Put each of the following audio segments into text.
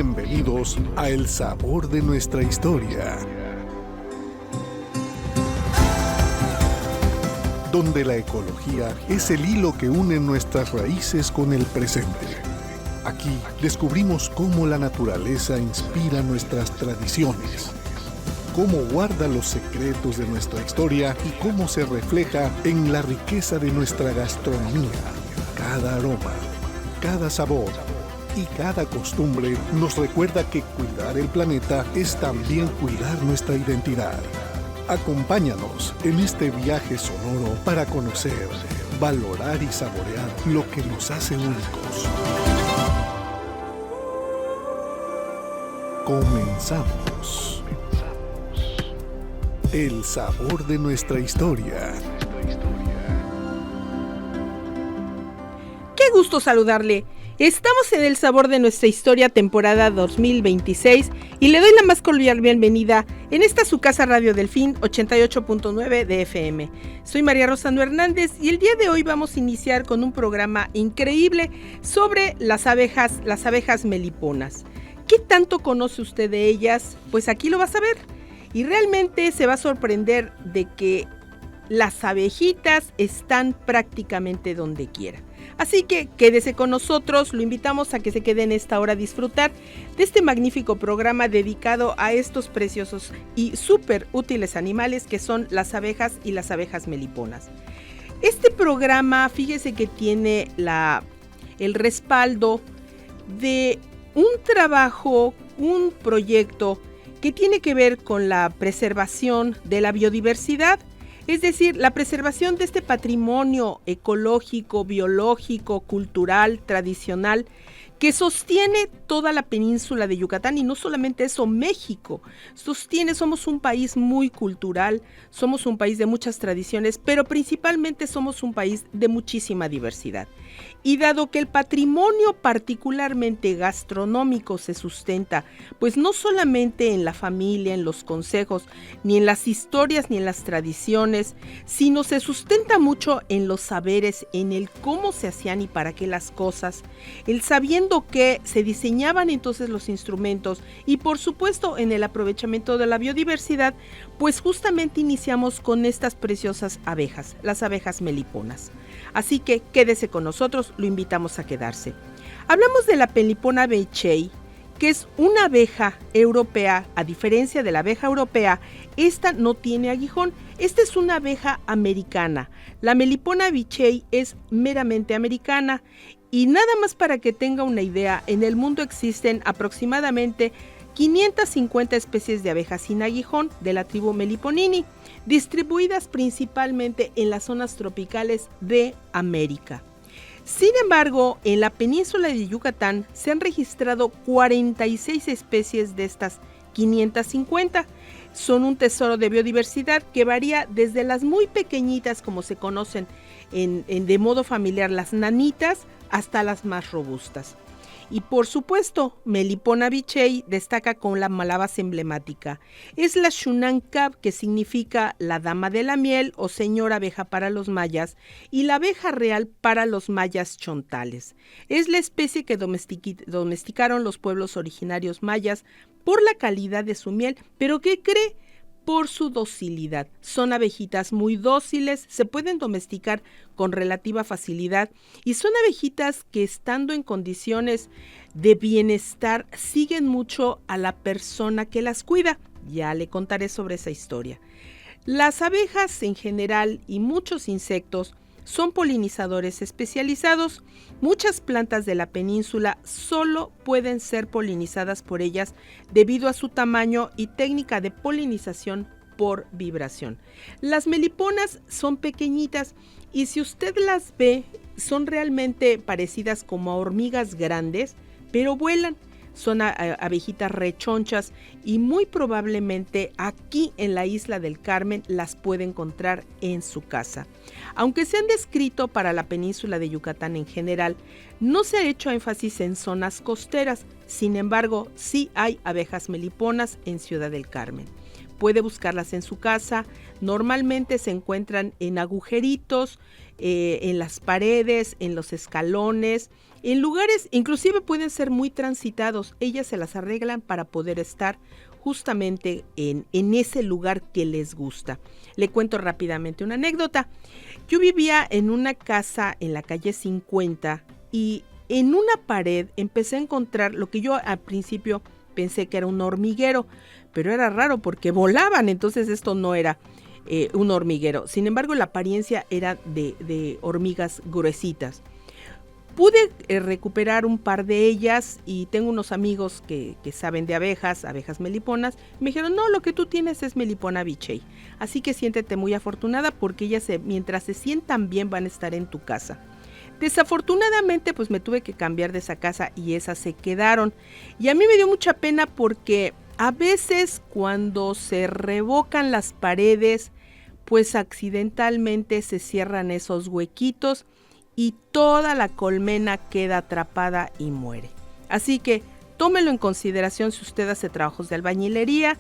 Bienvenidos a El Sabor de Nuestra Historia, donde la ecología es el hilo que une nuestras raíces con el presente. Aquí descubrimos cómo la naturaleza inspira nuestras tradiciones, cómo guarda los secretos de nuestra historia y cómo se refleja en la riqueza de nuestra gastronomía. Cada aroma, cada sabor y cada costumbre nos recuerda que cuidar el planeta es también cuidar nuestra identidad. Acompáñanos en este viaje sonoro para conocer, valorar y saborear lo que nos hace únicos. Comenzamos. El sabor de nuestra historia. ¡Qué gusto saludarle! Estamos en El Sabor de Nuestra Historia, temporada 2026, y le doy la más cordial bienvenida en esta su casa Radio Delfín 88.9 de FM. Soy María Rosando Hernández y el día de hoy vamos a iniciar con un programa increíble sobre las abejas meliponas. ¿Qué tanto conoce usted de ellas? Pues aquí lo va a saber. Y realmente se va a sorprender de que las abejitas están prácticamente donde quiera. Así que quédese con nosotros, lo invitamos a que se quede en esta hora a disfrutar de este magnífico programa dedicado a estos preciosos y súper útiles animales que son las abejas y las abejas meliponas. Este programa, fíjese que tiene el respaldo de un trabajo, un proyecto que tiene que ver con la preservación de la biodiversidad. Es decir, la preservación de este patrimonio ecológico, biológico, cultural, tradicional, que sostiene toda la península de Yucatán, y no solamente eso, México somos un país muy cultural, somos un país de muchas tradiciones, pero principalmente somos un país de muchísima diversidad. Y dado que el patrimonio particularmente gastronómico se sustenta, pues no solamente en la familia, en los consejos, ni en las historias, ni en las tradiciones, sino se sustenta mucho en los saberes, en el cómo se hacían y para qué las cosas, el sabiendo que se diseñaban entonces los instrumentos y por supuesto en el aprovechamiento de la biodiversidad, pues justamente iniciamos con estas preciosas abejas, las abejas meliponas. Así que quédese con nosotros, lo invitamos a quedarse. Hablamos de la Melipona beechey, que es una abeja europea. A diferencia de la abeja europea, esta no tiene aguijón. Esta es una abeja americana. La Melipona beechey es meramente americana. Y nada más para que tenga una idea, en el mundo existen aproximadamente 550 especies de abejas sin aguijón de la tribu Meliponini, distribuidas principalmente en las zonas tropicales de América. Sin embargo, en la península de Yucatán se han registrado 46 especies de estas 550. Son un tesoro de biodiversidad que varía desde las muy pequeñitas, como se conocen de modo familiar, las nanitas, hasta las más robustas. Y por supuesto, Melipona beechey destaca con la base emblemática. Es la Xunancab, que significa la dama de la miel o señora abeja para los mayas, y la abeja real para los mayas chontales. Es la especie que domesticaron los pueblos originarios mayas por la calidad de su miel, pero ¿qué cree? Por su docilidad. Son abejitas muy dóciles, se pueden domesticar con relativa facilidad y son abejitas que, estando en condiciones de bienestar, siguen mucho a la persona que las cuida. Ya le contaré sobre esa historia. Las abejas en general y muchos insectos son polinizadores especializados. Muchas plantas de la península solo pueden ser polinizadas por ellas debido a su tamaño y técnica de polinización por vibración. Las meliponas son pequeñitas y si usted las ve, son realmente parecidas como a hormigas grandes, pero vuelan. Son abejitas rechonchas y muy probablemente aquí en la isla del Carmen las puede encontrar en su casa. Aunque se han descrito para la península de Yucatán en general, no se ha hecho énfasis en zonas costeras. Sin embargo, sí hay abejas meliponas en Ciudad del Carmen. puede buscarlas en su casa. Normalmente se encuentran en agujeritos, en las paredes, en los escalones, en lugares, inclusive pueden ser muy transitados. Ellas se las arreglan para poder estar justamente en ese lugar que les gusta. Le cuento rápidamente una anécdota. Yo vivía en una casa en la calle 50 y en una pared empecé a encontrar lo que yo al principio pensé que era un hormiguero, pero era raro porque volaban, entonces esto no era un hormiguero. Sin embargo, la apariencia era de hormigas gruesitas. Pude recuperar un par de ellas y tengo unos amigos que saben de abejas meliponas. Me dijeron, no, lo que tú tienes es Melipona bichei. Así que siéntete muy afortunada porque ellas mientras se sientan bien van a estar en tu casa. Desafortunadamente pues me tuve que cambiar de esa casa y esas se quedaron. Y a mí me dio mucha pena porque a veces cuando se revocan las paredes pues accidentalmente se cierran esos huequitos y toda la colmena queda atrapada y muere. Así que tómelo en consideración si usted hace trabajos de albañilería,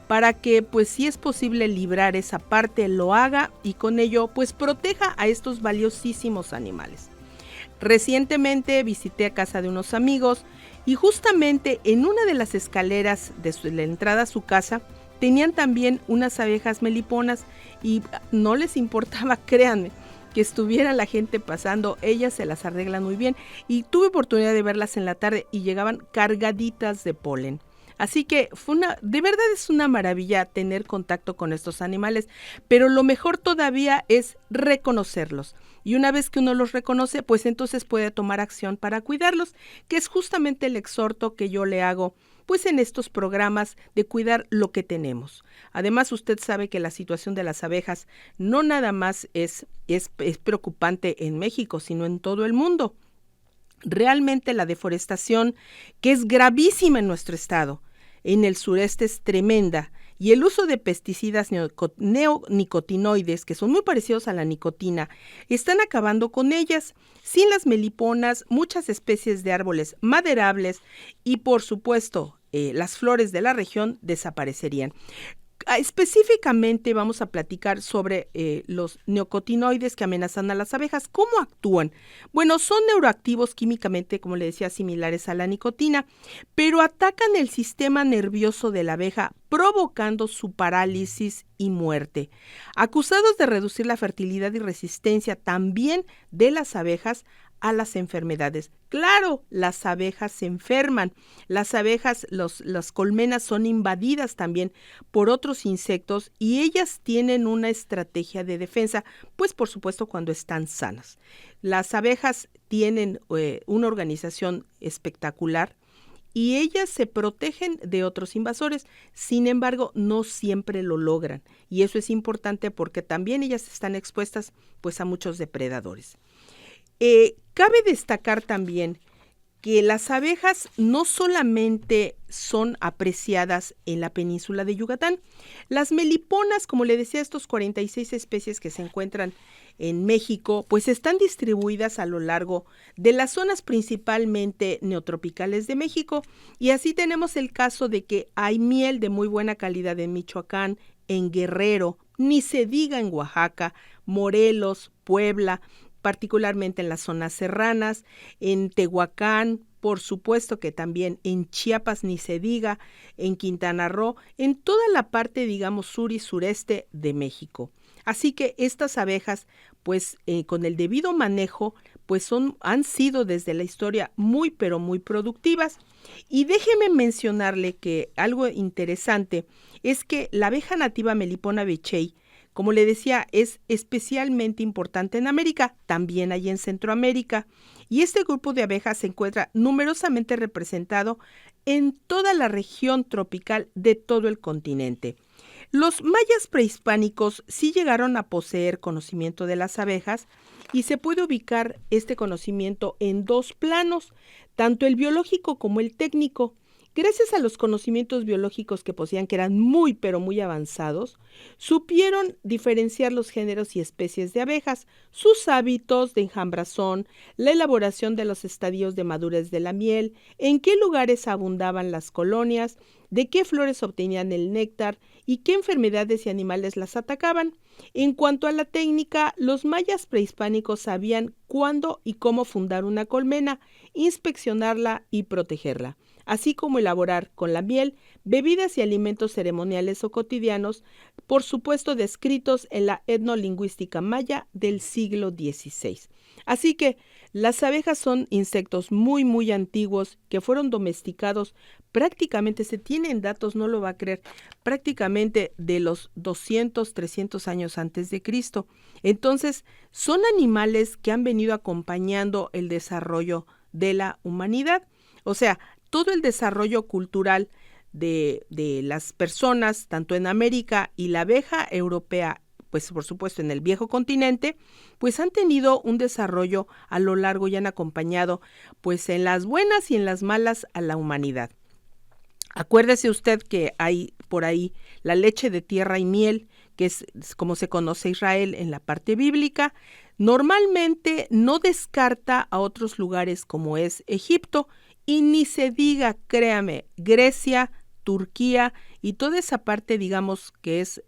para que pues si es posible librar esa parte, lo haga y con ello pues proteja a estos valiosísimos animales. Recientemente visité a casa de unos amigos y justamente en una de las escaleras de la entrada a su casa tenían también unas abejas meliponas y no les importaba, créanme, que estuviera la gente pasando, ellas se las arreglan muy bien y tuve oportunidad de verlas en la tarde y llegaban cargaditas de polen. Así que de verdad es una maravilla tener contacto con estos animales, pero lo mejor todavía es reconocerlos. Y una vez que uno los reconoce, pues entonces puede tomar acción para cuidarlos, que es justamente el exhorto que yo le hago pues en estos programas de cuidar lo que tenemos. Además, usted sabe que la situación de las abejas no nada más es preocupante en México, sino en todo el mundo. Realmente la deforestación, que es gravísima en nuestro estado, en el sureste es tremenda, y el uso de pesticidas neonicotinoides, que son muy parecidos a la nicotina, están acabando con ellas. Sin las meliponas, muchas especies de árboles maderables y, por supuesto, las flores de la región desaparecerían. Específicamente vamos a platicar sobre los neonicotinoides que amenazan a las abejas. ¿Cómo actúan? Bueno, son neuroactivos químicamente, como le decía, similares a la nicotina, pero atacan el sistema nervioso de la abeja, provocando su parálisis y muerte. Acusados de reducir la fertilidad y resistencia también de las abejas a las enfermedades. Claro, las abejas se enferman. Las abejas, las colmenas son invadidas también por otros insectos y ellas tienen una estrategia de defensa, pues por supuesto cuando están sanas. Las abejas tienen una organización espectacular y ellas se protegen de otros invasores. Sin embargo, no siempre lo logran y eso es importante porque también ellas están expuestas pues a muchos depredadores. Cabe destacar también que las abejas no solamente son apreciadas en la península de Yucatán. Las meliponas, como le decía, estos 46 especies que se encuentran en México, pues están distribuidas a lo largo de las zonas principalmente neotropicales de México. Y así tenemos el caso de que hay miel de muy buena calidad en Michoacán, en Guerrero, ni se diga en Oaxaca, Morelos, Puebla, particularmente en las zonas serranas, en Tehuacán, por supuesto que también en Chiapas ni se diga, en Quintana Roo, en toda la parte, digamos, sur y sureste de México. Así que estas abejas, pues con el debido manejo, pues han sido desde la historia muy, pero muy productivas. Y déjeme mencionarle que algo interesante es que la abeja nativa Melipona bichei, como le decía, es especialmente importante en América, también hay en Centroamérica, y este grupo de abejas se encuentra numerosamente representado en toda la región tropical de todo el continente. Los mayas prehispánicos sí llegaron a poseer conocimiento de las abejas y se puede ubicar este conocimiento en dos planos, tanto el biológico como el técnico. Gracias a los conocimientos biológicos que poseían, que eran muy pero muy avanzados, supieron diferenciar los géneros y especies de abejas, sus hábitos de enjambrazón, la elaboración de los estadios de madurez de la miel, en qué lugares abundaban las colonias, de qué flores obtenían el néctar y qué enfermedades y animales las atacaban. En cuanto a la técnica, los mayas prehispánicos sabían cuándo y cómo fundar una colmena, inspeccionarla y protegerla, así como elaborar con la miel bebidas y alimentos ceremoniales o cotidianos, por supuesto descritos en la etnolingüística maya del siglo XVI. Así que las abejas son insectos muy muy antiguos que fueron domesticados prácticamente, se tienen datos, no lo va a creer, prácticamente de los 200, 300 años antes de Cristo. Entonces, son animales que han venido acompañando el desarrollo de la humanidad. O sea, todo el desarrollo cultural de las personas, tanto en América y la abeja europea, pues por supuesto en el viejo continente, pues han tenido un desarrollo a lo largo y han acompañado pues en las buenas y en las malas a la humanidad. Acuérdese usted que hay por ahí la leche de tierra y miel, que es como se conoce Israel en la parte bíblica. Normalmente no descarta a otros lugares como es Egipto, y ni se diga, créame, Grecia, Turquía y toda esa parte, digamos, que es,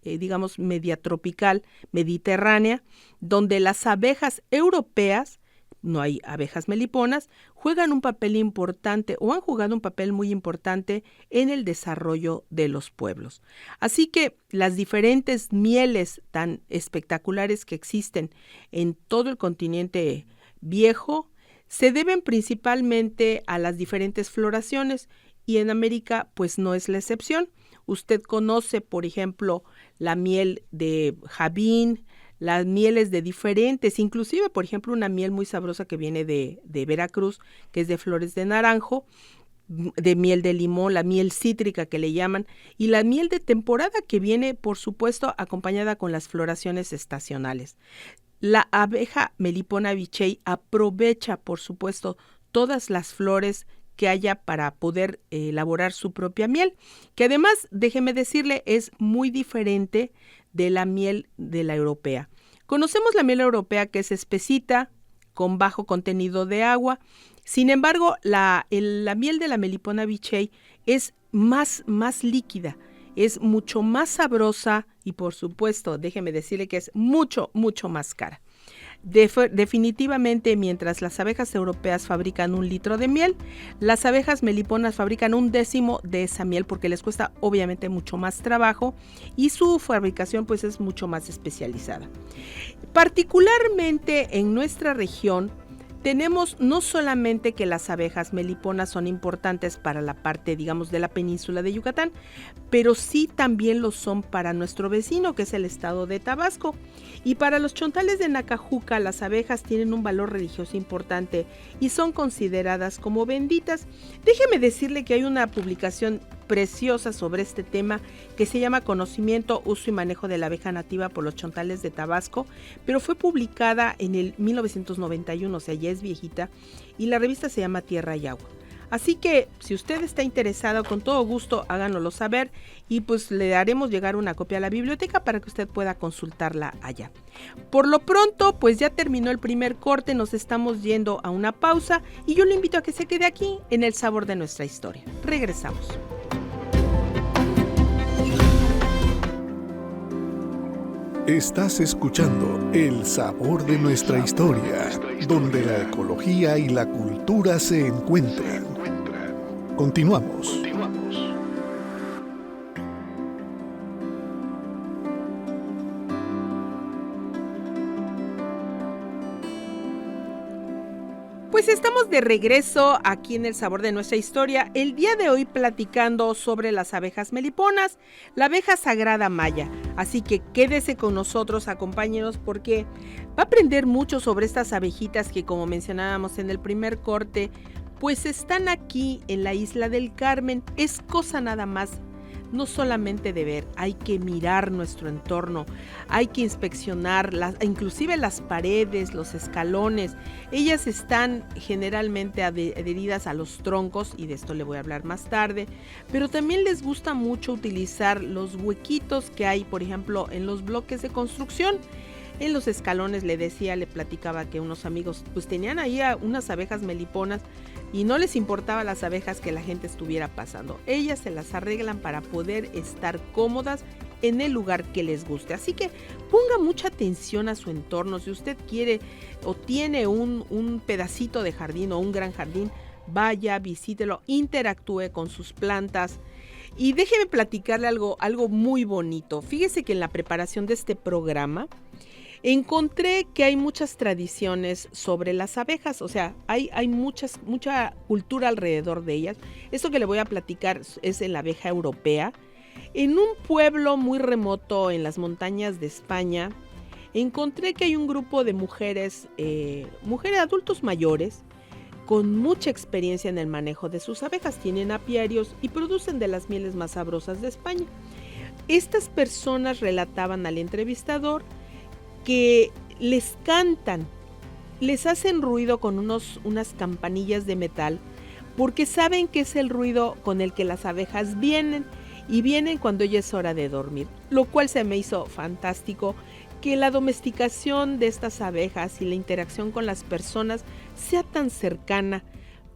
media tropical, mediterránea, donde las abejas europeas, no hay abejas meliponas, juegan un papel importante o han jugado un papel muy importante en el desarrollo de los pueblos. Así que las diferentes mieles tan espectaculares que existen en todo el continente viejo se deben principalmente a las diferentes floraciones y en América pues no es la excepción. Usted conoce, por ejemplo, la miel de Jabín, las mieles de diferentes, inclusive, por ejemplo, una miel muy sabrosa que viene de Veracruz, que es de flores de naranjo, de miel de limón, la miel cítrica que le llaman, y la miel de temporada que viene, por supuesto, acompañada con las floraciones estacionales. La abeja Melipona bichei aprovecha, por supuesto, todas las flores que haya para poder elaborar su propia miel, que además, déjeme decirle, es muy diferente de la miel de la europea. Conocemos la miel europea, que es espesita, con bajo contenido de agua. Sin embargo, la miel de la Melipona bichei es más líquida, es mucho más sabrosa y, por supuesto, déjeme decirle que es mucho más cara. Definitivamente, mientras las abejas europeas fabrican 1 litro de miel, las abejas meliponas fabrican 1/10 de esa miel porque les cuesta obviamente mucho más trabajo y su fabricación pues es mucho más especializada. Particularmente en nuestra región tenemos no solamente que las abejas meliponas son importantes para la parte, digamos, de la península de Yucatán, pero sí también lo son para nuestro vecino, que es el estado de Tabasco. Y para los chontales de Nacajuca, las abejas tienen un valor religioso importante y son consideradas como benditas. Déjeme decirle que hay una publicación preciosa sobre este tema que se llama Conocimiento, Uso y Manejo de la Abeja Nativa por los Chontales de Tabasco, pero fue publicada en el 1991, o sea, ya es viejita, y la revista se llama Tierra y Agua. Así que si usted está interesado, con todo gusto háganoslo saber y pues le haremos llegar una copia a la biblioteca para que usted pueda consultarla allá. Por lo pronto, pues ya terminó el primer corte, nos estamos yendo a una pausa y yo le invito a que se quede aquí en El Sabor de Nuestra Historia. Regresamos. Estás escuchando El Sabor de Nuestra Historia, donde la ecología y la cultura se encuentran. Continuamos. Pues estamos de regreso aquí en El Sabor de Nuestra Historia, el día de hoy platicando sobre las abejas meliponas, la abeja sagrada maya. Así que quédese con nosotros, acompáñenos porque va a aprender mucho sobre estas abejitas que, como mencionábamos en el primer corte, pues están aquí en la isla del Carmen. Es cosa nada más no solamente de ver, hay que mirar nuestro entorno, hay que inspeccionar inclusive las paredes, los escalones. Ellas están generalmente adheridas a los troncos, y de esto le voy a hablar más tarde, pero también les gusta mucho utilizar los huequitos que hay, por ejemplo, en los bloques de construcción. En los escalones, le platicaba que unos amigos pues tenían ahí unas abejas meliponas y no les importaba las abejas que la gente estuviera pasando. Ellas se las arreglan para poder estar cómodas en el lugar que les guste. Así que ponga mucha atención a su entorno. Si usted quiere o tiene un pedacito de jardín o un gran jardín, vaya, visítelo, interactúe con sus plantas. Y déjeme platicarle algo muy bonito. Fíjese que en la preparación de este programa encontré que hay muchas tradiciones sobre las abejas, o sea, hay mucha cultura alrededor de ellas. Esto que le voy a platicar es en la abeja europea. En un pueblo muy remoto en las montañas de España, encontré que hay un grupo de mujeres adultos mayores, con mucha experiencia en el manejo de sus abejas. Tienen apiarios y producen de las mieles más sabrosas de España. Estas personas relataban al entrevistador que les cantan, les hacen ruido con unas campanillas de metal, porque saben que es el ruido con el que las abejas vienen, y vienen cuando ya es hora de dormir, lo cual se me hizo fantástico, que la domesticación de estas abejas y la interacción con las personas sea tan cercana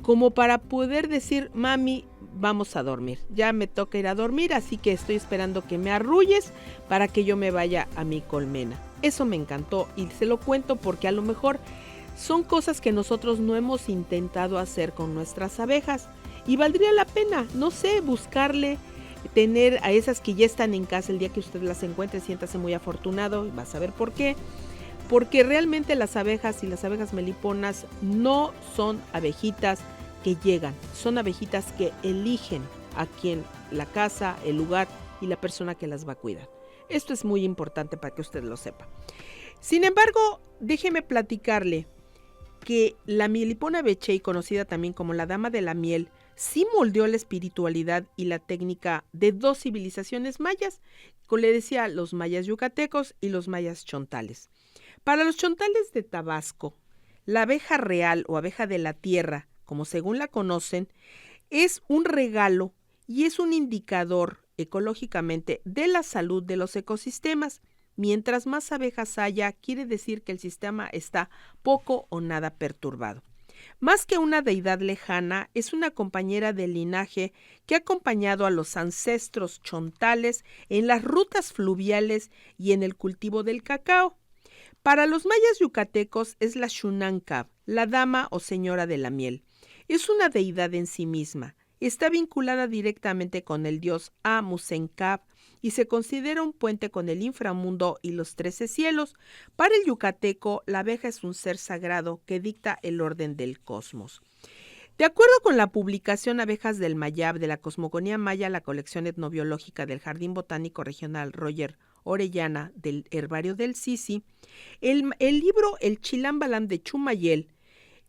como para poder decir: mami, vamos a dormir, ya me toca ir a dormir, así que estoy esperando que me arrulles para que yo me vaya a mi colmena. Eso me encantó y se lo cuento porque a lo mejor son cosas que nosotros no hemos intentado hacer con nuestras abejas y valdría la pena, no sé, buscarle, tener a esas que ya están en casa. El día que usted las encuentre, siéntase muy afortunado y va a saber por qué. Porque realmente las abejas y las abejas meliponas no son abejitas que llegan, son abejitas que eligen a quien, la casa, el lugar y la persona que las va a cuidar. Esto es muy importante para que usted lo sepa. Sin embargo, déjeme platicarle que la Melipona becheyi, conocida también como la dama de la miel, sí moldeó la espiritualidad y la técnica de dos civilizaciones mayas, como le decía, los mayas yucatecos y los mayas chontales. Para los chontales de Tabasco, la abeja real o abeja de la tierra, como según la conocen, es un regalo y es un indicador ecológicamente de la salud de los ecosistemas. Mientras más abejas haya, quiere decir que el sistema está poco o nada perturbado. Más que una deidad lejana, es una compañera del linaje que ha acompañado a los ancestros chontales en las rutas fluviales y en el cultivo del cacao. Para los mayas yucatecos es la Xunancab, la dama o señora de la miel. Es una deidad en sí misma. Está vinculada directamente con el dios Amusencab y se considera un puente con el inframundo y los 13 cielos. Para el yucateco, la abeja es un ser sagrado que dicta el orden del cosmos. De acuerdo con la publicación Abejas del Mayab de la Cosmogonía Maya, la colección etnobiológica del Jardín Botánico Regional Roger Orellana del Herbario del Sisi, el libro El Chilambalam de Chumayel,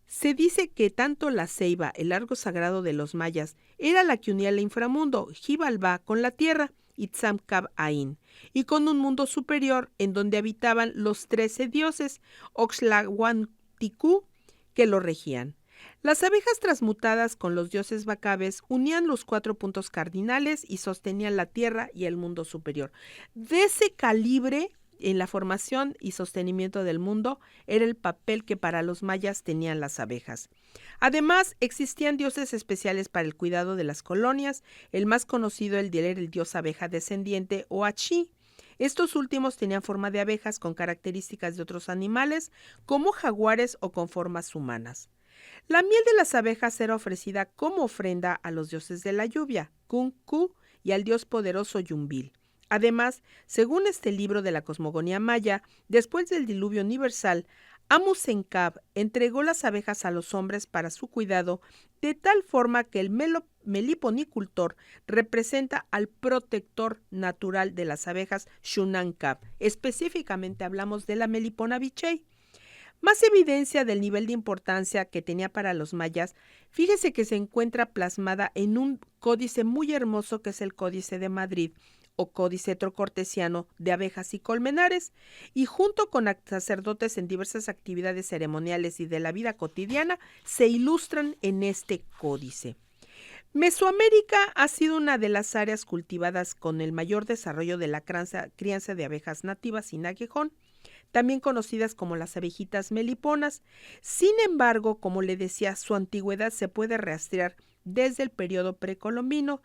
se dice que tanto la ceiba, el árbol sagrado de los mayas, era la que unía el inframundo, Xibalbá, con la tierra, Itzamcab Ain, y con un mundo superior en donde habitaban los 13 dioses, Oxlahuanticú, que lo regían. Las abejas transmutadas con los dioses bacabes unían los 4 puntos cardinales y sostenían la tierra y el mundo superior. De ese calibre, en la formación y sostenimiento del mundo, era el papel que para los mayas tenían las abejas. Además, existían dioses especiales para el cuidado de las colonias. El más conocido era el dios abeja descendiente o Achí. Estos últimos tenían forma de abejas con características de otros animales, como jaguares o con formas humanas. La miel de las abejas era ofrecida como ofrenda a los dioses de la lluvia, Kunku, y al dios poderoso Yumbil. Además, según este libro de la cosmogonía maya, después del diluvio universal, Amusencab entregó las abejas a los hombres para su cuidado, de tal forma que el meliponicultor representa al protector natural de las abejas Xunancab. Específicamente hablamos de la Melipona becheyi. Más evidencia del nivel de importancia que tenía para los mayas, fíjese que se encuentra plasmada en un códice muy hermoso que es el Códice de Madrid o Códice Trocortesiano de abejas y colmenares, y junto con sacerdotes en diversas actividades ceremoniales y de la vida cotidiana, se ilustran en este códice. Mesoamérica ha sido una de las áreas cultivadas con el mayor desarrollo de la crianza de abejas nativas sin aguijón, también conocidas como las abejitas meliponas. Sin embargo, como le decía, su antigüedad se puede rastrear desde el periodo precolombino.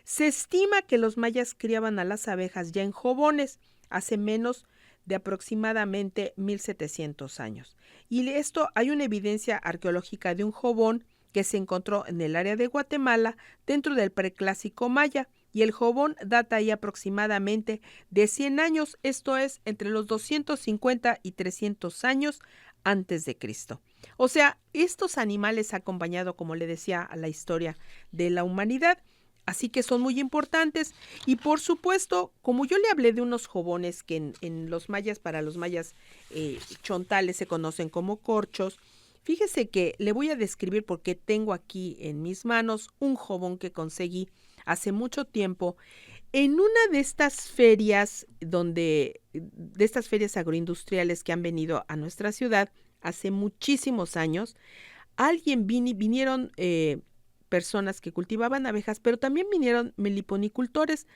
Se estima que los mayas criaban a las abejas ya en jobones, hace menos de aproximadamente 1700 años. Y esto hay una evidencia arqueológica de un jobón que se encontró en el área de Guatemala dentro del preclásico maya, y el jobón data ahí aproximadamente de 100 años, esto es, entre los 250 y 300 años antes de Cristo. O sea, estos animales han acompañado, como le decía, a la historia de la humanidad, así que son muy importantes. Y por supuesto, como yo le hablé de unos jobones que en los mayas, para los mayas chontales se conocen como corchos, fíjese que le voy a describir porque tengo aquí en mis manos un jobón que conseguí hace mucho tiempo en una de estas ferias de estas ferias agroindustriales que han venido a nuestra ciudad hace muchísimos años. Vinieron personas que cultivaban abejas, pero también vinieron meliponicultores,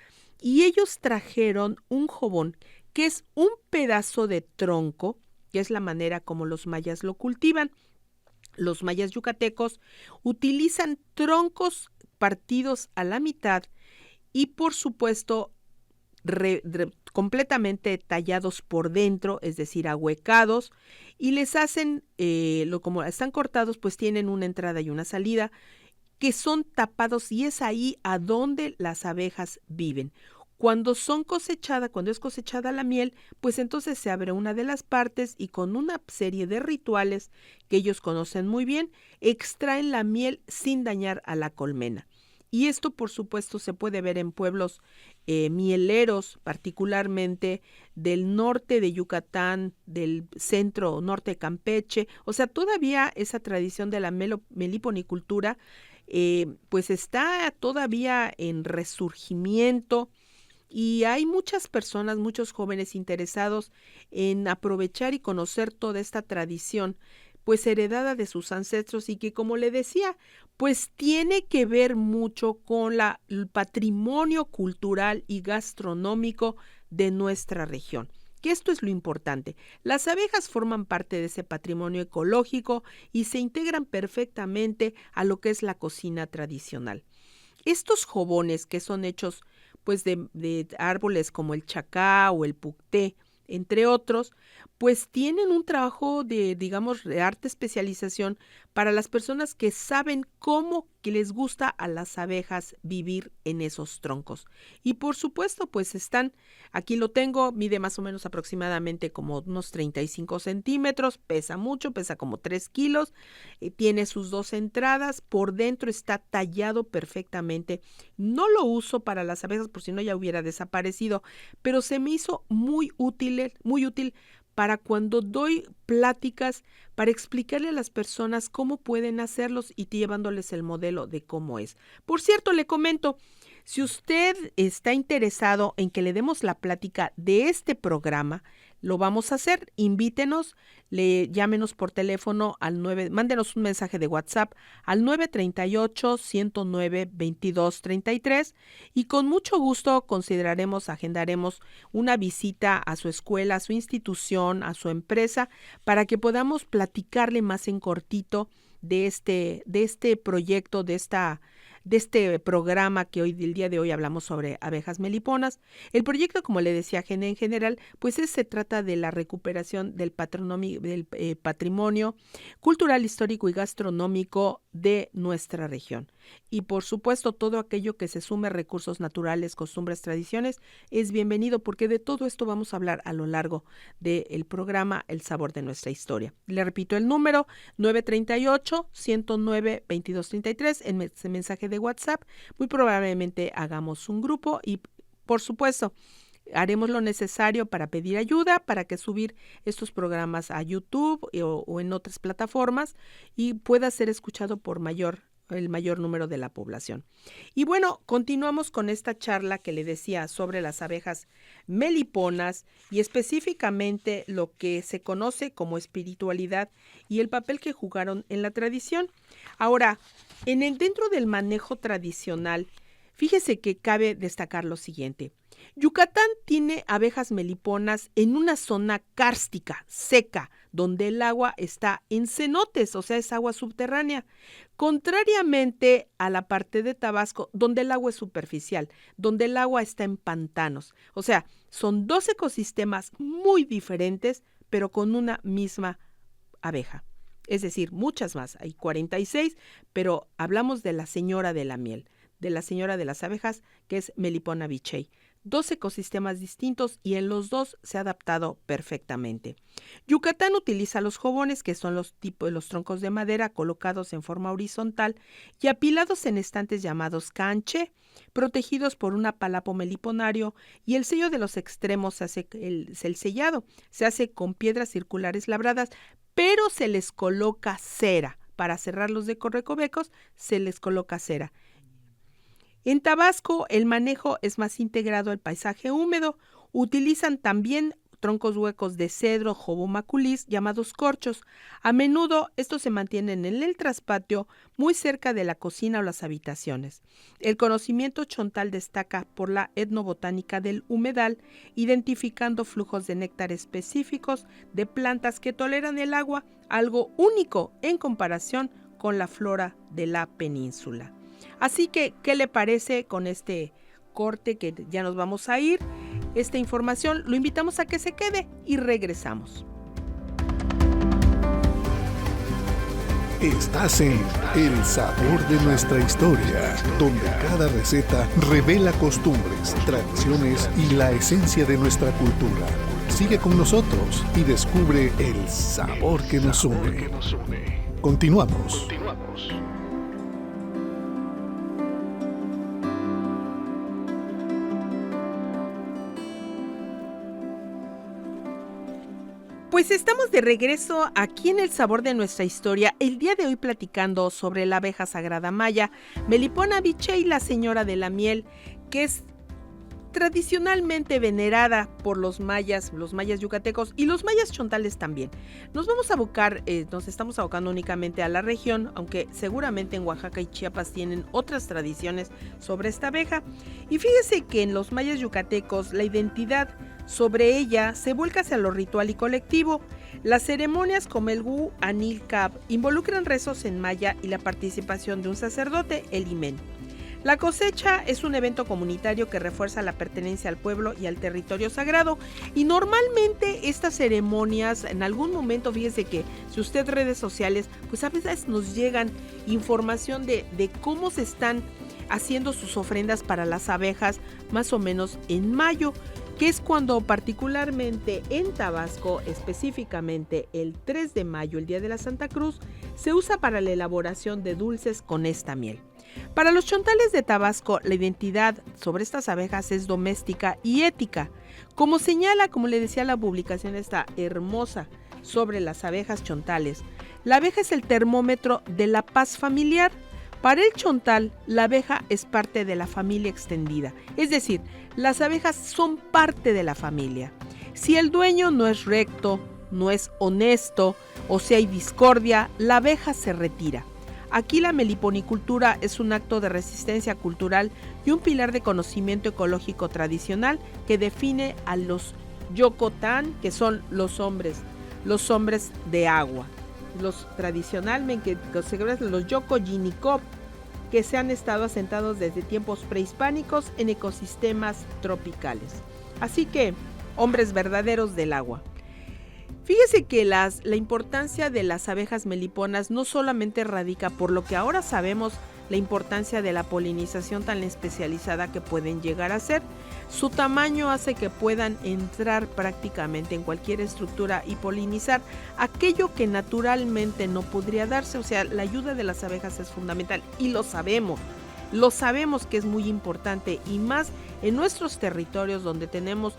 y ellos trajeron un jobón que es un pedazo de tronco, que es la manera como los mayas lo cultivan. Los mayas yucatecos utilizan troncos partidos a la mitad y, por supuesto, completamente tallados por dentro, es decir, ahuecados, y les hacen, como están cortados, pues tienen una entrada y una salida que son tapados, y es ahí a donde las abejas viven. Cuando es cosechada la miel, pues entonces se abre una de las partes y con una serie de rituales que ellos conocen muy bien, extraen la miel sin dañar a la colmena. Y esto, por supuesto, se puede ver en pueblos mieleros, particularmente del norte de Yucatán, del centro norte de Campeche. O sea, todavía esa tradición de la meliponicultura pues está todavía en resurgimiento. Y hay muchas personas, muchos jóvenes interesados en aprovechar y conocer toda esta tradición, pues heredada de sus ancestros, y que, como le decía, pues tiene que ver mucho con el patrimonio cultural y gastronómico de nuestra región. Que esto es lo importante. Las abejas forman parte de ese patrimonio ecológico y se integran perfectamente a lo que es la cocina tradicional. Estos jobones, que son hechos pues de árboles como el chacá o el pucté, entre otros, pues tienen un trabajo de arte especialización para las personas que saben cómo que les gusta a las abejas vivir en esos troncos. Y por supuesto, pues aquí lo tengo, mide más o menos aproximadamente como unos 35 centímetros, pesa mucho, pesa como 3 kilos, tiene sus 2 entradas, por dentro está tallado perfectamente. No lo uso para las abejas, por si no ya hubiera desaparecido, pero se me hizo muy útil para cuando doy pláticas, para explicarle a las personas cómo pueden hacerlos y llevándoles el modelo de cómo es. Por cierto, le comento, si usted está interesado en que le demos la plática de este programa, lo vamos a hacer. Invítenos, llámenos por teléfono mándenos un mensaje de WhatsApp al 938-109-2233 y con mucho gusto agendaremos una visita a su escuela, a su institución, a su empresa, para que podamos platicarle más en cortito de este proyecto, de este programa que el día de hoy hablamos sobre abejas meliponas. El proyecto, como le decía, en general, pues se trata de la recuperación del patrimonio cultural, histórico y gastronómico de nuestra región. Y por supuesto, todo aquello que se sume recursos naturales, costumbres, tradiciones, es bienvenido, porque de todo esto vamos a hablar a lo largo del programa El Sabor de Nuestra Historia. Le repito el número, 938-109-2233, en ese mensaje de WhatsApp. Muy probablemente hagamos un grupo y, por supuesto, haremos lo necesario para pedir ayuda, para que subir estos programas a YouTube o en otras plataformas y pueda ser escuchado por el mayor número de la población. Y bueno, continuamos con esta charla que le decía sobre las abejas meliponas y específicamente lo que se conoce como espiritualidad y el papel que jugaron en la tradición. Ahora, dentro del manejo tradicional, fíjese que cabe destacar lo siguiente. Yucatán tiene abejas meliponas en una zona kárstica, seca, donde el agua está en cenotes, o sea, es agua subterránea, contrariamente a la parte de Tabasco, donde el agua es superficial, donde el agua está en pantanos. O sea, son dos ecosistemas muy diferentes, pero con una misma abeja. Es decir, muchas más, hay 46, pero hablamos de la señora de la miel, de la señora de las abejas, que es Melipona bichei. 2 ecosistemas distintos y en los dos se ha adaptado perfectamente. Yucatán utiliza los jobones, que son los troncos de madera colocados en forma horizontal y apilados en estantes llamados canche, protegidos por un apalapo meliponario, y el sello de los extremos se hace el sellado. Se hace con piedras circulares labradas, pero se les coloca cera. Para cerrar los recovecos se les coloca cera. En Tabasco, el manejo es más integrado al paisaje húmedo. Utilizan también troncos huecos de cedro, jobo maculis, llamados corchos. A menudo estos se mantienen en el traspatio, muy cerca de la cocina o las habitaciones. El conocimiento chontal destaca por la etnobotánica del humedal, identificando flujos de néctar específicos de plantas que toleran el agua, algo único en comparación con la flora de la península. Así que, ¿qué le parece con este corte que ya nos vamos a ir? Esta información lo invitamos a que se quede y regresamos. Estás en El Sabor de Nuestra Historia, donde cada receta revela costumbres, tradiciones y la esencia de nuestra cultura. Sigue con nosotros y descubre el sabor que nos une. Continuamos. Pues estamos de regreso aquí en El Sabor de Nuestra Historia, el día de hoy platicando sobre la abeja sagrada maya, Melipona bichei, la señora de la miel, que es tradicionalmente venerada por los mayas yucatecos y los mayas chontales también. Nos estamos abocando únicamente a la región, aunque seguramente en Oaxaca y Chiapas tienen otras tradiciones sobre esta abeja. Y fíjese que en los mayas yucatecos la identidad sobre ella se vuelca hacia lo ritual y colectivo. Las ceremonias como el Gu Anil Kab involucran rezos en maya y la participación de un sacerdote, el Imen. La cosecha es un evento comunitario que refuerza la pertenencia al pueblo y al territorio sagrado, y normalmente estas ceremonias en algún momento, fíjese que si usted redes sociales, pues a veces nos llegan información de cómo se están haciendo sus ofrendas para las abejas más o menos en mayo, que es cuando particularmente en Tabasco, específicamente el 3 de mayo, el Día de la Santa Cruz, se usa para la elaboración de dulces con esta miel. Para los chontales de Tabasco, la identidad sobre estas abejas es doméstica y ética. Como señala, como le decía la publicación esta hermosa sobre las abejas chontales, la abeja es el termómetro de la paz familiar. Para el chontal, la abeja es parte de la familia extendida, es decir, las abejas son parte de la familia. Si el dueño no es recto, no es honesto o si hay discordia, la abeja se retira. Aquí la meliponicultura es un acto de resistencia cultural y un pilar de conocimiento ecológico tradicional que define a los yocotán, que son los hombres de agua. Los tradicionalmente los yocoyinicop, que se han estado asentados desde tiempos prehispánicos en ecosistemas tropicales. Así que, hombres verdaderos del agua. Fíjese que la importancia de las abejas meliponas no solamente radica por lo que ahora sabemos, la importancia de la polinización tan especializada que pueden llegar a ser. Su tamaño hace que puedan entrar prácticamente en cualquier estructura y polinizar aquello que naturalmente no podría darse. O sea, la ayuda de las abejas es fundamental y lo sabemos. Lo sabemos que es muy importante y más en nuestros territorios donde tenemos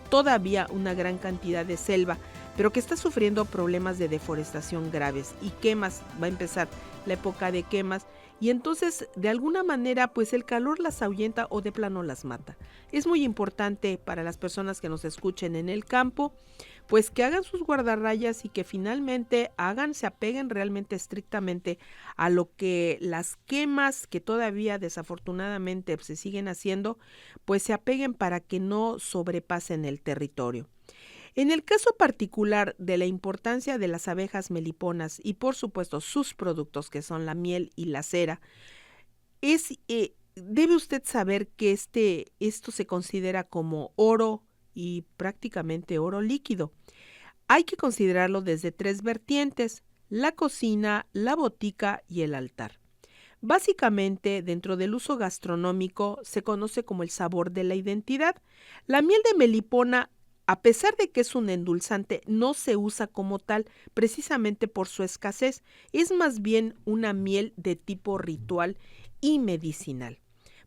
todavía una gran cantidad de selva, pero que está sufriendo problemas de deforestación graves y quemas. Va a empezar la época de quemas y entonces de alguna manera pues el calor las ahuyenta o de plano las mata. Es muy importante para las personas que nos escuchen en el campo pues que hagan sus guardarrayas y que finalmente se apeguen realmente estrictamente a lo que las quemas que todavía desafortunadamente se siguen haciendo, pues se apeguen para que no sobrepasen el territorio. En el caso particular de la importancia de las abejas meliponas y por supuesto sus productos que son la miel y la cera, debe usted saber que esto se considera como oro y prácticamente oro líquido. Hay que considerarlo desde 3 vertientes: la cocina, la botica y el altar. Básicamente, dentro del uso gastronómico se conoce como el sabor de la identidad. La miel de melipona, a pesar de que es un endulzante, no se usa como tal precisamente por su escasez. Es más bien una miel de tipo ritual y medicinal.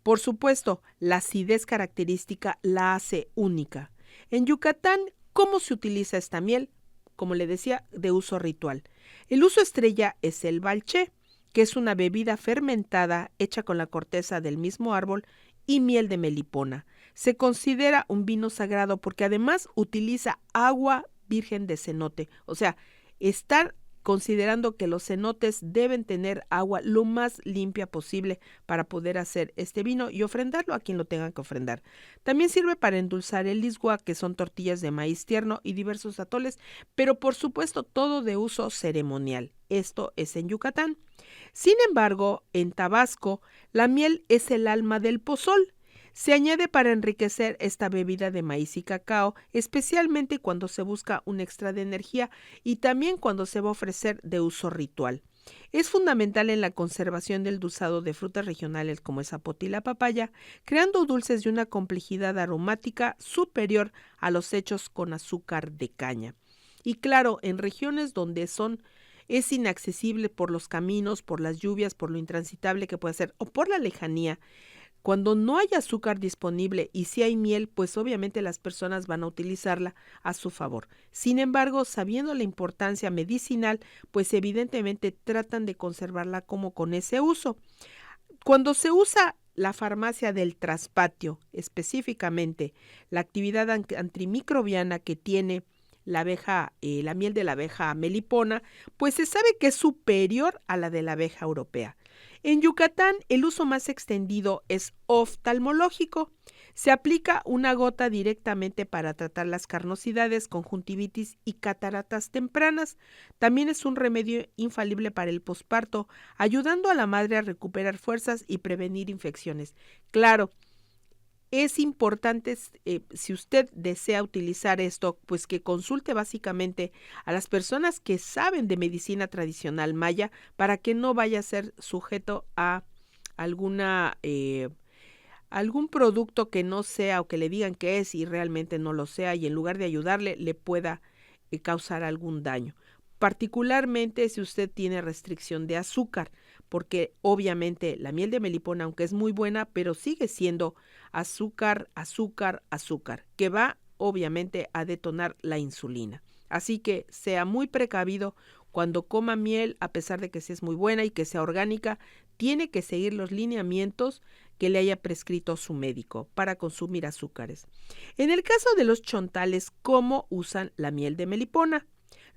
Por supuesto, la acidez característica la hace única. En Yucatán, ¿cómo se utiliza esta miel? Como le decía, de uso ritual. El uso estrella es el balché, que es una bebida fermentada hecha con la corteza del mismo árbol y miel de melipona. Se considera un vino sagrado porque además utiliza agua virgen de cenote. O sea, estar considerando que los cenotes deben tener agua lo más limpia posible para poder hacer este vino y ofrendarlo a quien lo tenga que ofrendar. También sirve para endulzar el lisgua, que son tortillas de maíz tierno y diversos atoles, pero por supuesto todo de uso ceremonial. Esto es en Yucatán. Sin embargo, en Tabasco, la miel es el alma del pozol. Se añade para enriquecer esta bebida de maíz y cacao, especialmente cuando se busca un extra de energía y también cuando se va a ofrecer de uso ritual. Es fundamental en la conservación del endulzado de frutas regionales como el zapote y la papaya, creando dulces de una complejidad aromática superior a los hechos con azúcar de caña. Y claro, en regiones donde es inaccesible por los caminos, por las lluvias, por lo intransitable que puede ser o por la lejanía. Cuando no hay azúcar disponible y si hay miel, pues obviamente las personas van a utilizarla a su favor. Sin embargo, sabiendo la importancia medicinal, pues evidentemente tratan de conservarla como con ese uso. Cuando se usa la farmacia del traspatio, específicamente la actividad antimicrobiana que tiene la miel de la abeja melipona, pues se sabe que es superior a la de la abeja europea. En Yucatán, el uso más extendido es oftalmológico. Se aplica una gota directamente para tratar las carnosidades, conjuntivitis y cataratas tempranas. También es un remedio infalible para el posparto, ayudando a la madre a recuperar fuerzas y prevenir infecciones. Claro, es importante, si usted desea utilizar esto, pues que consulte básicamente a las personas que saben de medicina tradicional maya para que no vaya a ser sujeto a algún producto que no sea o que le digan que es y realmente no lo sea y en lugar de ayudarle le pueda causar algún daño. Particularmente si usted tiene restricción de azúcar, porque obviamente la miel de melipona, aunque es muy buena, pero sigue siendo azúcar, que va obviamente a detonar la insulina. Así que sea muy precavido cuando coma miel, a pesar de que sí es muy buena y que sea orgánica, tiene que seguir los lineamientos que le haya prescrito su médico para consumir azúcares. En el caso de los chontales, ¿cómo usan la miel de melipona?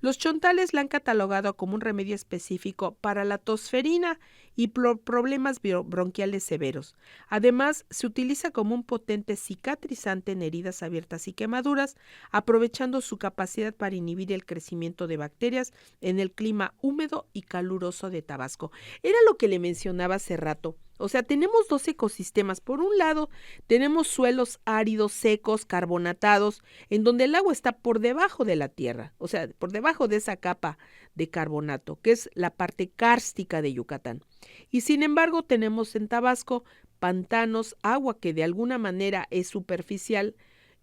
Los chontales la han catalogado como un remedio específico para la tosferina y problemas bronquiales severos. Además, se utiliza como un potente cicatrizante en heridas abiertas y quemaduras, aprovechando su capacidad para inhibir el crecimiento de bacterias en el clima húmedo y caluroso de Tabasco. Era lo que le mencionaba hace rato. O sea, tenemos 2 ecosistemas. Por un lado, tenemos suelos áridos, secos, carbonatados, en donde el agua está por debajo de la tierra, o sea, por debajo de esa capa de carbonato, que es la parte kárstica de Yucatán. Y sin embargo, tenemos en Tabasco pantanos, agua que de alguna manera es superficial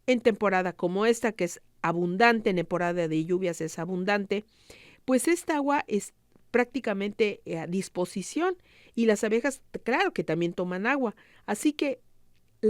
en temporada como esta, que es abundante, en temporada de lluvias es abundante, pues esta agua prácticamente a disposición, y las abejas, claro que también toman agua, así que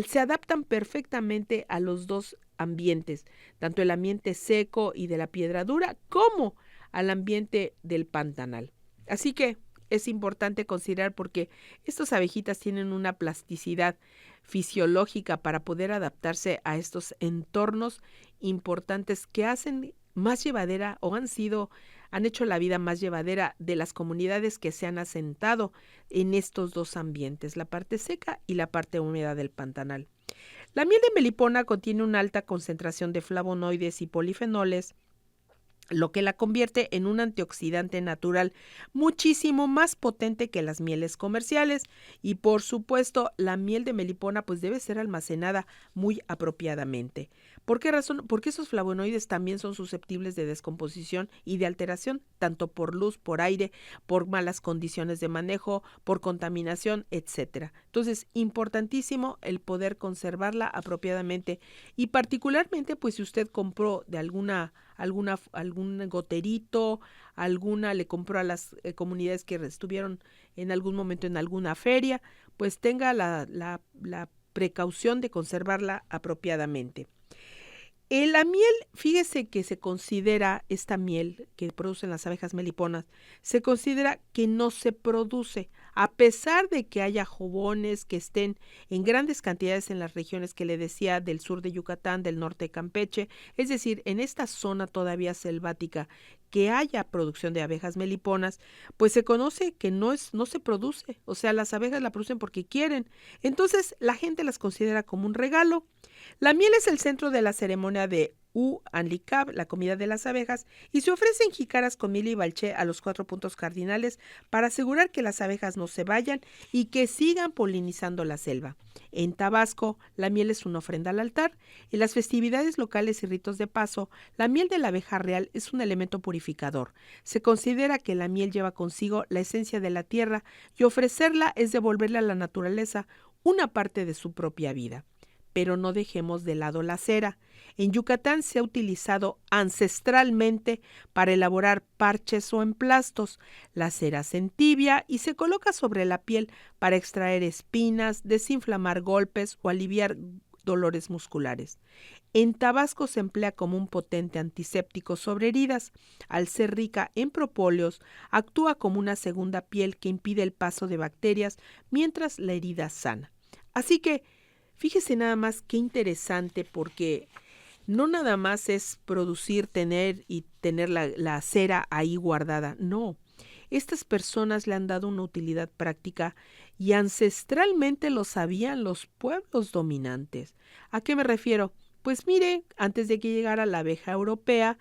se adaptan perfectamente a los dos ambientes, tanto el ambiente seco y de la piedra dura como al ambiente del pantanal. Así que es importante considerar, porque estas abejitas tienen una plasticidad fisiológica para poder adaptarse a estos entornos importantes que hacen más llevadera o han hecho la vida más llevadera de las comunidades que se han asentado en estos dos ambientes, la parte seca y la parte húmeda del pantanal. La miel de melipona contiene una alta concentración de flavonoides y polifenoles, lo que la convierte en un antioxidante natural muchísimo más potente que las mieles comerciales. Y por supuesto, la miel de melipona pues debe ser almacenada muy apropiadamente. ¿Por qué razón? Porque esos flavonoides también son susceptibles de descomposición y de alteración, tanto por luz, por aire, por malas condiciones de manejo, por contaminación, etcétera. Entonces, importantísimo el poder conservarla apropiadamente, y particularmente pues si usted compró de algún goterito, le compró a las comunidades que estuvieron en algún momento en alguna feria, pues tenga la precaución de conservarla apropiadamente. La miel, fíjese que se considera, esta miel que producen las abejas meliponas, se considera que no se produce, a pesar de que haya jobones que estén en grandes cantidades en las regiones que le decía del sur de Yucatán, del norte de Campeche, es decir, en esta zona todavía selvática, que haya producción de abejas meliponas, pues se conoce que no se produce, o sea, las abejas la producen porque quieren. Entonces la gente las considera como un regalo. La miel es el centro de la ceremonia de Anlikab, la comida de las abejas, y se ofrecen jícaras con miel y balché a los 4 puntos cardinales para asegurar que las abejas no se vayan y que sigan polinizando la selva. En Tabasco, la miel es una ofrenda al altar. En las festividades locales y ritos de paso, la miel de la abeja real es un elemento purificador. Se considera que la miel lleva consigo la esencia de la tierra, y ofrecerla es devolverle a la naturaleza una parte de su propia vida. Pero no dejemos de lado la cera. En Yucatán se ha utilizado ancestralmente para elaborar parches o emplastos. La cera se entibia y se coloca sobre la piel para extraer espinas, desinflamar golpes o aliviar dolores musculares. En Tabasco se emplea como un potente antiséptico sobre heridas. Al ser rica en propóleos, actúa como una segunda piel que impide el paso de bacterias mientras la herida sana. Así que fíjese nada más qué interesante, porque no nada más es producir, tener la cera ahí guardada. No, estas personas le han dado una utilidad práctica y ancestralmente lo sabían los pueblos dominantes. ¿A qué me refiero? Pues mire, antes de que llegara la abeja europea,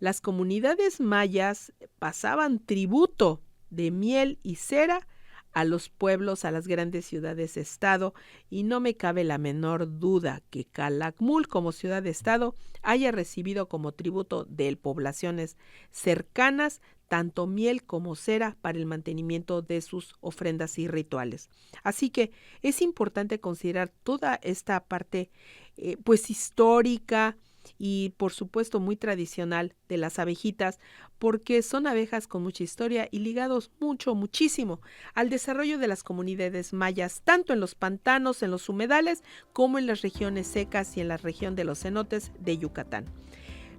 las comunidades mayas pasaban tributo de miel y cera a los pueblos, a las grandes ciudades-estado, y no me cabe la menor duda que Calakmul, como ciudad-estado, haya recibido como tributo de poblaciones cercanas tanto miel como cera para el mantenimiento de sus ofrendas y rituales. Así que es importante considerar toda esta parte pues histórica y por supuesto muy tradicional de las abejitas, porque son abejas con mucha historia y ligados muchísimo al desarrollo de las comunidades mayas, tanto en los pantanos, en los humedales, como en las regiones secas y en la región de los cenotes de Yucatán.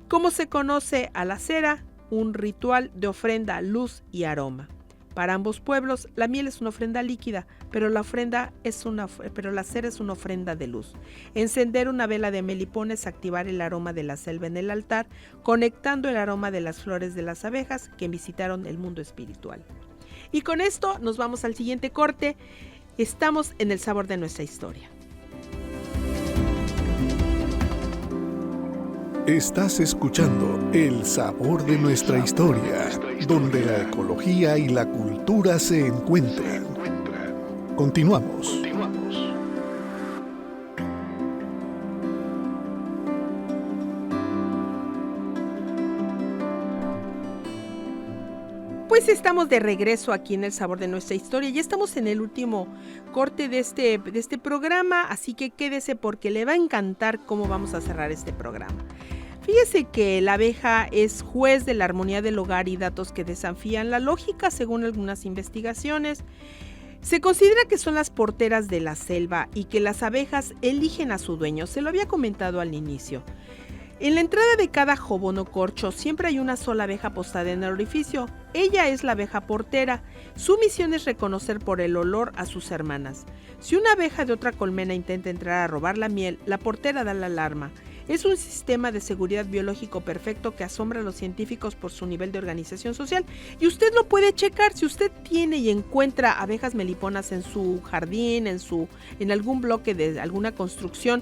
¿Cómo se conoce a la cera? Un ritual de ofrenda, luz y aroma. Para ambos pueblos, la miel es una ofrenda líquida, pero la cera es una ofrenda de luz. Encender una vela de melipona es activar el aroma de la selva en el altar, conectando el aroma de las flores de las abejas que visitaron el mundo espiritual. Y con esto nos vamos al siguiente corte. Estamos en el sabor de nuestra historia. Estás escuchando El Sabor de Nuestra Historia, donde la ecología y la cultura se encuentran. Continuamos. Pues estamos de regreso aquí en El Sabor de Nuestra Historia. Ya estamos en el último corte de este programa, así que quédese porque le va a encantar cómo vamos a cerrar este programa. Fíjese que la abeja es juez de la armonía del hogar y datos que desafían la lógica según algunas investigaciones. Se considera que son las porteras de la selva y que las abejas eligen a su dueño. Se lo había comentado al inicio. En la entrada de cada jobono corcho siempre hay una sola abeja postada en el orificio. Ella es la abeja portera. Su misión es reconocer por el olor a sus hermanas. Si una abeja de otra colmena intenta entrar a robar la miel, la portera da la alarma. Es un sistema de seguridad biológico perfecto que asombra a los científicos por su nivel de organización social. Y usted lo puede checar. Si usted tiene y encuentra abejas meliponas en su jardín, en algún bloque de alguna construcción,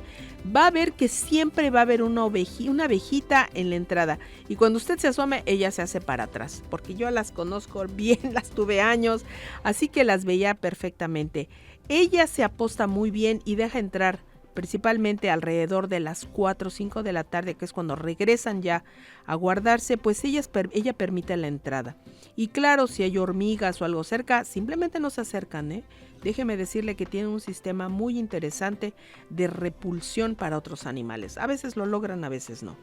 va a ver que siempre va a haber una abejita en la entrada. Y cuando usted se asome, ella se hace para atrás. Porque yo las conozco bien, las tuve años, así que las veía perfectamente. Ella se aposta muy bien y deja entrar principalmente alrededor de las 4 o 5 de la tarde, que es cuando regresan ya a guardarse, pues ella permite la entrada. Y claro, si hay hormigas o algo cerca, simplemente no se acercan, ¿eh? Déjeme decirle que tiene un sistema muy interesante de repulsión para otros animales. A veces lo logran, a veces no.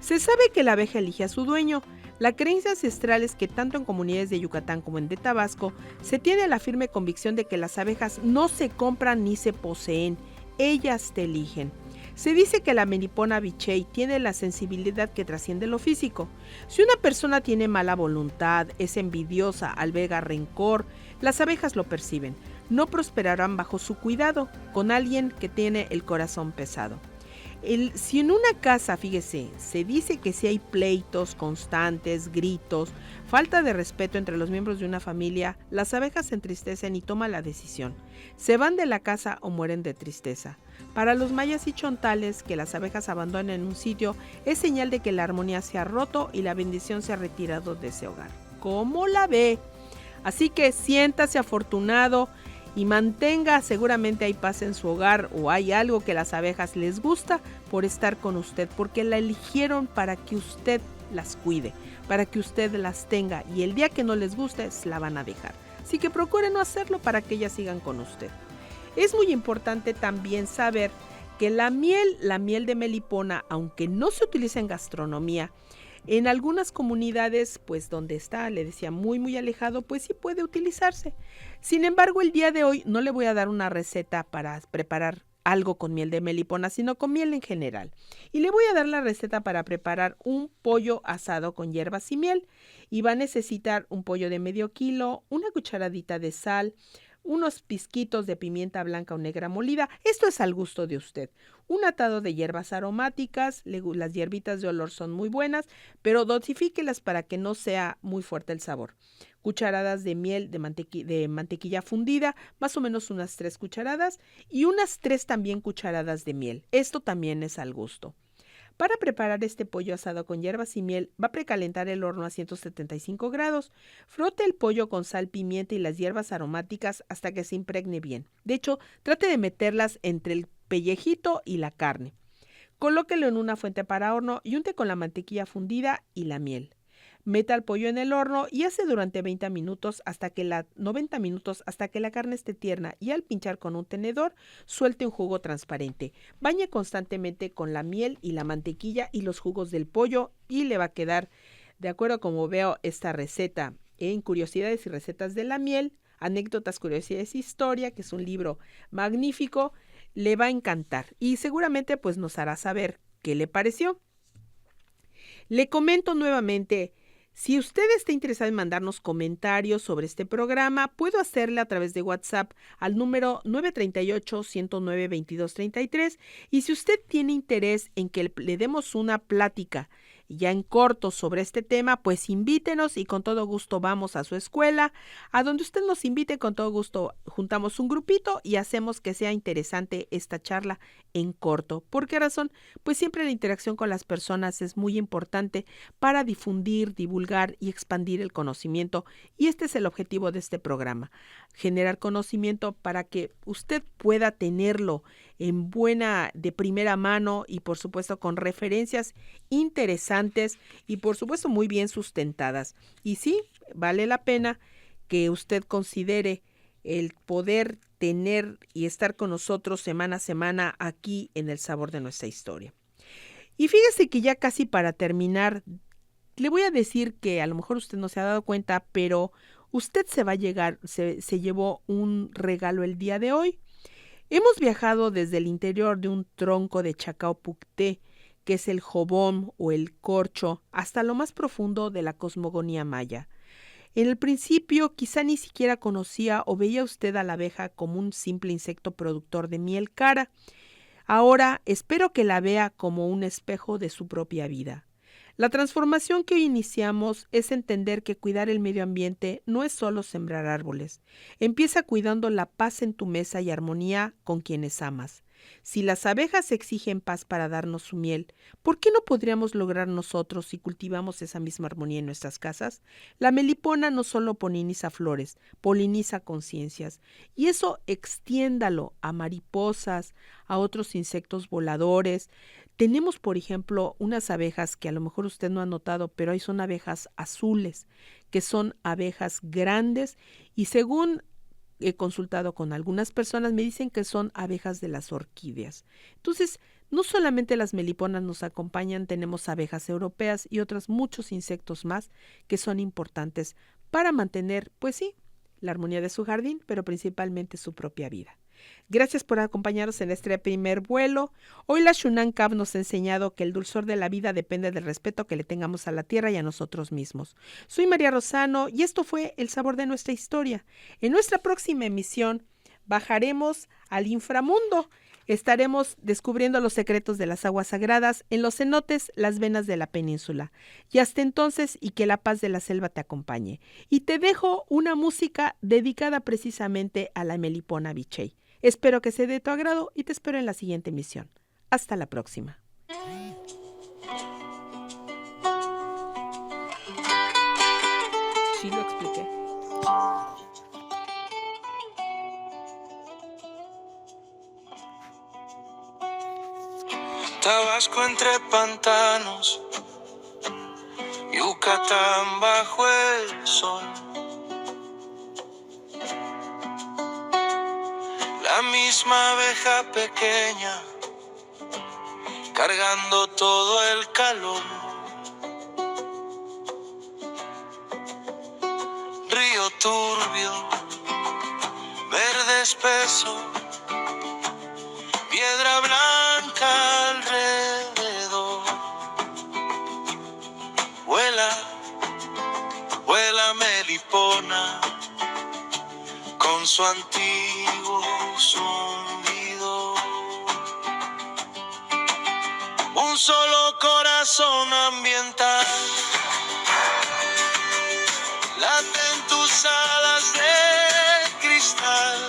Se sabe que la abeja elige a su dueño. La creencia ancestral es que tanto en comunidades de Yucatán como en de Tabasco, se tiene la firme convicción de que las abejas no se compran ni se poseen. Ellas te eligen. Se dice que la melipona bichei tiene la sensibilidad que trasciende lo físico. Si una persona tiene mala voluntad, es envidiosa, alberga rencor, las abejas lo perciben. No prosperarán bajo su cuidado con alguien que tiene el corazón pesado. Si en una casa, fíjese, se dice que si hay pleitos constantes, gritos, falta de respeto entre los miembros de una familia, las abejas se entristecen y toman la decisión. Se van de la casa o mueren de tristeza. Para los mayas y chontales, que las abejas abandonen un sitio es señal de que la armonía se ha roto y la bendición se ha retirado de ese hogar. ¿Cómo la ve? Así que siéntase afortunado y mantenga, seguramente hay paz en su hogar o hay algo que las abejas les gusta por estar con usted, porque la eligieron para que usted las cuide, para que usted las tenga, y el día que no les guste, la van a dejar. Así que procure no hacerlo para que ellas sigan con usted. Es muy importante también saber que la miel de melipona, aunque no se utiliza en gastronomía, en algunas comunidades, pues donde está, le decía, muy alejado, pues sí puede utilizarse. Sin embargo, el día de hoy no le voy a dar una receta para preparar algo con miel de melipona, sino con miel en general. Y le voy a dar la receta para preparar un pollo asado con hierbas y miel. Y va a necesitar un pollo de medio kilo, una cucharadita de sal, unos pizquitos de pimienta blanca o negra molida. Esto es al gusto de usted. Un atado de hierbas aromáticas, las hierbitas de olor son muy buenas, pero dosifíquelas para que no sea muy fuerte el sabor. Cucharadas de miel de mantequilla fundida, más o menos unas 3 cucharadas, y unas 3 también cucharadas de miel. Esto también es al gusto. Para preparar este pollo asado con hierbas y miel, va a precalentar el horno a 175 grados. Frote el pollo con sal, pimienta y las hierbas aromáticas hasta que se impregne bien. De hecho, trate de meterlas entre el pellejito y la carne. Colóquelo en una fuente para horno y unte con la mantequilla fundida y la miel. Meta el pollo en el horno y hace durante 90 minutos hasta que la carne esté tierna, y al pinchar con un tenedor suelte un jugo transparente. Bañe constantemente con la miel y la mantequilla y los jugos del pollo y le va a quedar, de acuerdo como veo esta receta en Curiosidades y Recetas de la Miel, Anécdotas, Curiosidades y Historia, que es un libro magnífico, le va a encantar y seguramente pues nos hará saber qué le pareció. Le comento nuevamente, si usted está interesado en mandarnos comentarios sobre este programa, puedo hacerle a través de WhatsApp al número 938-109-2233, y si usted tiene interés en que le demos una plática ya en corto sobre este tema, pues invítenos y con todo gusto vamos a su escuela. A donde usted nos invite, con todo gusto juntamos un grupito y hacemos que sea interesante esta charla en corto. ¿Por qué razón? Pues siempre la interacción con las personas es muy importante para difundir, divulgar y expandir el conocimiento, y este es el objetivo de este programa: generar conocimiento para que usted pueda tenerlo de primera mano y por supuesto con referencias interesantes y por supuesto muy bien sustentadas. Y sí, vale la pena que usted considere el poder tener y estar con nosotros semana a semana aquí en El Sabor de Nuestra Historia. Y fíjese que ya casi para terminar, le voy a decir que a lo mejor usted no se ha dado cuenta, pero usted se llevó un regalo el día de hoy. Hemos viajado desde el interior de un tronco de Chacaopucté, que es el Jobón o el Corcho, hasta lo más profundo de la cosmogonía maya. En el principio quizá ni siquiera conocía o veía usted a la abeja como un simple insecto productor de miel cara. Ahora espero que la vea como un espejo de su propia vida. La transformación que hoy iniciamos es entender que cuidar el medio ambiente no es solo sembrar árboles. Empieza cuidando la paz en tu mesa y armonía con quienes amas. Si las abejas exigen paz para darnos su miel, ¿por qué no podríamos lograr nosotros si cultivamos esa misma armonía en nuestras casas? La melipona no solo poliniza flores, poliniza conciencias. Y eso extiéndalo a mariposas, a otros insectos voladores. Tenemos, por ejemplo, unas abejas que a lo mejor usted no ha notado, pero ahí son abejas azules, que son abejas grandes y según he consultado con algunas personas, me dicen que son abejas de las orquídeas. Entonces, no solamente las meliponas nos acompañan, tenemos abejas europeas y otros muchos insectos más que son importantes para mantener, pues sí, la armonía de su jardín, pero principalmente su propia vida. Gracias por acompañarnos en este primer vuelo. Hoy la Shunan Cab nos ha enseñado que el dulzor de la vida depende del respeto que le tengamos a la tierra y a nosotros mismos. Soy María Rosano y esto fue El Sabor de Nuestra Historia. En nuestra próxima emisión bajaremos al inframundo. Estaremos descubriendo los secretos de las aguas sagradas en los cenotes, las venas de la península. Y hasta entonces, y que la paz de la selva te acompañe. Y te dejo una música dedicada precisamente a la melipona bichey. Espero que sea de tu agrado y te espero en la siguiente emisión. Hasta la próxima. Sí, lo expliqué. Tabasco entre pantanos, Yucatán bajo el sol. La misma abeja pequeña, cargando todo el calor. Río turbio, verde espeso, piedra blanca alrededor. Vuela, vuela melipona, con su antiguo zumbido. Un solo corazón ambiental late en tus alas de cristal,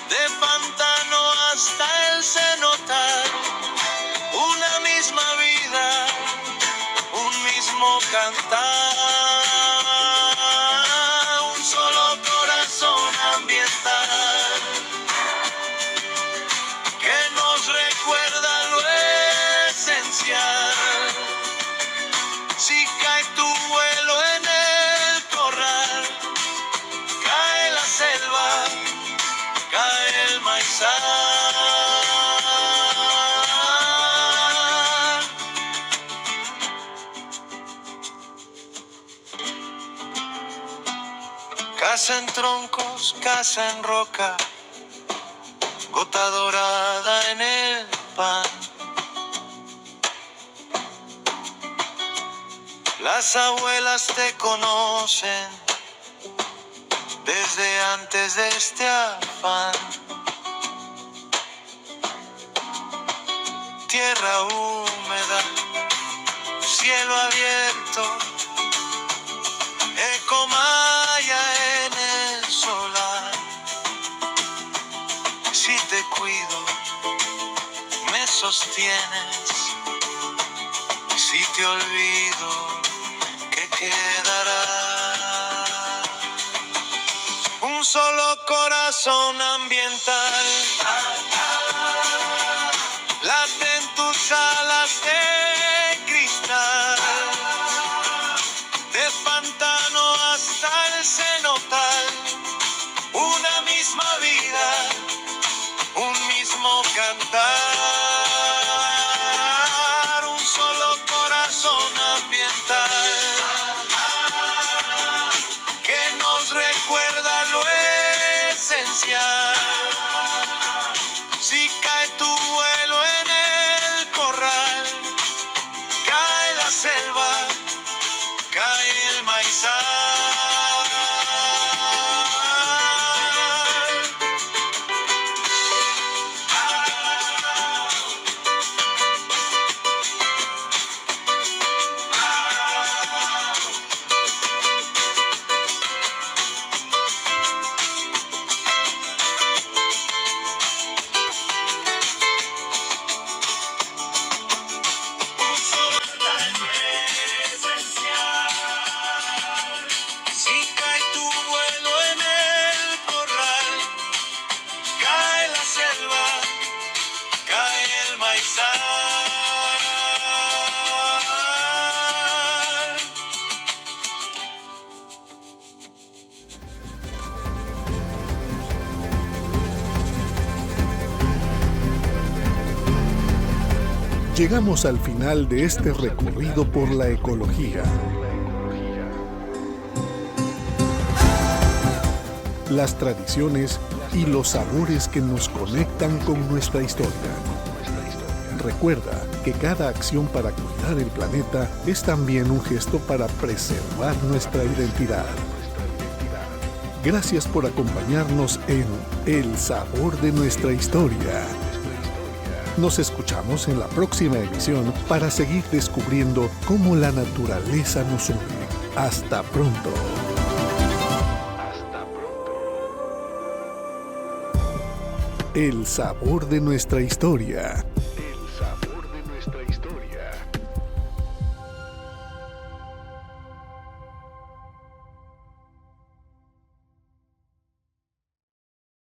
de pantano hasta el cenotal. Una misma vida, un mismo cantar. Un solo corazón ambiental que nos recuerda lo esencial. Si cae tu vuelo en el corral, cae la selva, cae el maizal. Casa en troncos, casa en roca, gota dorada en el pan. Las abuelas te conocen desde antes de este afán. Tierra húmeda, cielo abierto, eco maya en el solar. Si te cuido, me sostienes. Si te olvido, ¿qué quedará? Un solo corazón ambiental late en tus alas de cristal, de pantano hasta el cenotal. Una misma vida, un mismo cantar. Llegamos al final de este recorrido por la ecología. Las tradiciones y los sabores que nos conectan con nuestra historia. Recuerda que cada acción para cuidar el planeta es también un gesto para preservar nuestra identidad. Gracias por acompañarnos en El Sabor de Nuestra Historia. Nos escuchamos en la próxima emisión para seguir descubriendo cómo la naturaleza nos une. Hasta pronto. El sabor de nuestra historia.